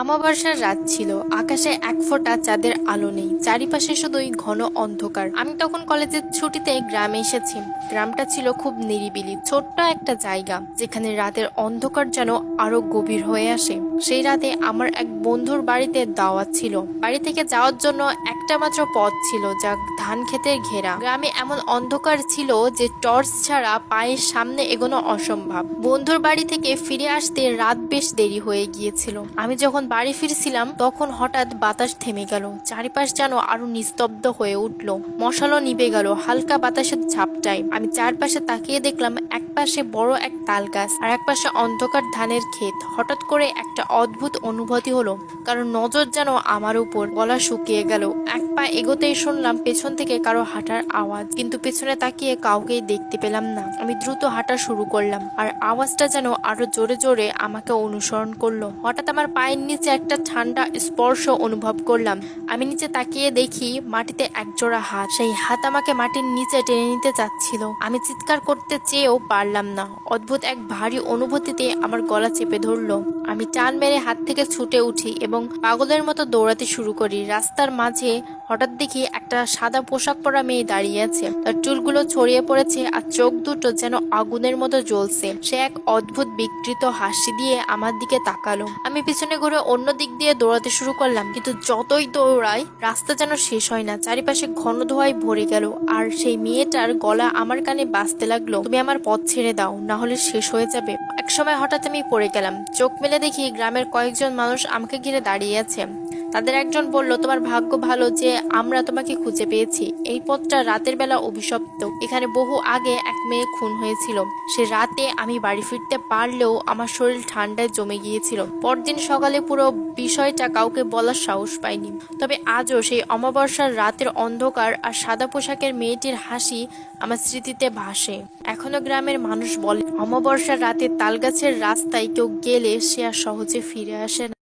অমাবস্যার রাত ছিল। আকাশে এক ফোঁটা চাঁদের আলো নেই, চারিপাশে শুধুই ঘন অন্ধকার। আমি তখন কলেজের ছুটিতে গ্রামে এসেছি। গ্রামটা ছিল খুব নিরিবিলি, ছোট্ট একটা জায়গা যেখানে রাতের অন্ধকার যেন আরো গভীর হয়ে আসে। সেই রাতে আমার এক বন্ধুর বাড়িতে দাওয়াত ছিল। বাড়ি থেকে যাওয়ার জন্য একটা মাত্র পথ ছিল, যা ধান ক্ষেতের ঘেরা। গ্রামে এমন অন্ধকার ছিল যে টর্চ ছাড়া পায়ের সামনে এগোনো অসম্ভব। বন্ধুর বাড়ি থেকে ফিরে আসতে রাত বেশ দেরি হয়ে গিয়েছিল। আমি যখন বাড়ি ফিরছিলাম তখন হঠাৎ বাতাস থেমে গেল, চারিপাশ যেন আরো নিস্তব্ধ হয়ে উঠল। মশালও নিভে গেল হালকা বাতাসের ঝাপটায়। আমি চারপাশে তাকিয়ে দেখলাম, এক পাশে বড় এক তাল গাছ আর এক পাশে অন্ধকার ধানের ক্ষেত। হঠাৎ করে একটা অদ্ভুত অনুভূতি হলো, কারণ নজর যেন আমার উপর। গলা শুকিয়ে গেল। এক পা এগোতেই শুনলাম পেছন থেকে কারো হাঁটার আওয়াজ, কিন্তু পেছনে তাকিয়ে কাউকেই দেখতে পেলাম না। আমি দ্রুত হাঁটা শুরু করলাম, আর আওয়াজটা যেন আরো জোরে জোরে আমাকে অনুসরণ করলো। হঠাৎ আমার পায়ের নিচে একটা ঠান্ডা স্পর্শ অনুভব করলাম। আমি নিচে তাকিয়ে দেখি মাটিতে একজোড়া হাত। সেই হাত আমাকে মাটির নিচে টেনে নিতে চাচ্ছিল। আমি চিৎকার করতে চেয়েও পারলাম না। অদ্ভুত এক ভারী অনুভূতিতে আমার গলা চেপে ধরলো। আমি টান মেরে হাত থেকে ছুটে উঠি এবং পাগলের মতো দৌড়াতে শুরু করি। রাস্তার মাঝে হঠাৎ দেখি একটা সাদা পোশাক পরা মেয়ে দাঁড়িয়ে আছে। তার চুলগুলো ছড়িয়ে পড়েছে আর চোখ দুটো যেন আগুনের মতো জ্বলছে। সে এক অদ্ভুত বিকৃত হাসি দিয়ে আমার দিকে তাকালো। আমি পিছনে ঘুরে অন্য দিক দিয়ে দৌড়াতে শুরু করলাম, কিন্তু যতই দৌড়াই রাস্তা যেন শেষ হয় না। চারিপাশে ঘন ধোঁয়ায় ভরে গেল, আর সেই মেয়েটার গলা আমার কানে বাজতে লাগলো, তুমি আমার পথ ছেড়ে দাও, না হলে শেষ হয়ে যাবে। একসময় হঠাৎ আমি পড়ে গেলাম। চোখ মেলে দেখি গ্রামের কয়েকজন মানুষ আমাকে ঘিরে দাঁড়িয়ে আছে। তাদের একজন বলল, তোমার ভাগ্য ভালো যে আমরা তোমাকে খুঁজে পেয়েছি। এই পথটা রাতের বেলা অভিশপ্ত। এখানে বহু আগে এক মেয়ে খুন হয়েছিল। সে রাতে আমি বাড়ি ফিরতে পারলেও আমার শরীর ঠান্ডায় জমে গিয়েছিল। পরদিন সকালে পুরো বিষয়টা কাউকে বলার সাহস পাইনি। তবে আজও সেই অমাবস্যার রাতের অন্ধকার আর সাদা পোশাকের মেয়েটির হাসি আমার স্মৃতিতে ভাসে। এখনো গ্রামের মানুষ বলে, অমাবস্যার রাতে তালগাছের রাস্তায় কেউ গেলে সে আর সহজে ফিরে আসে না।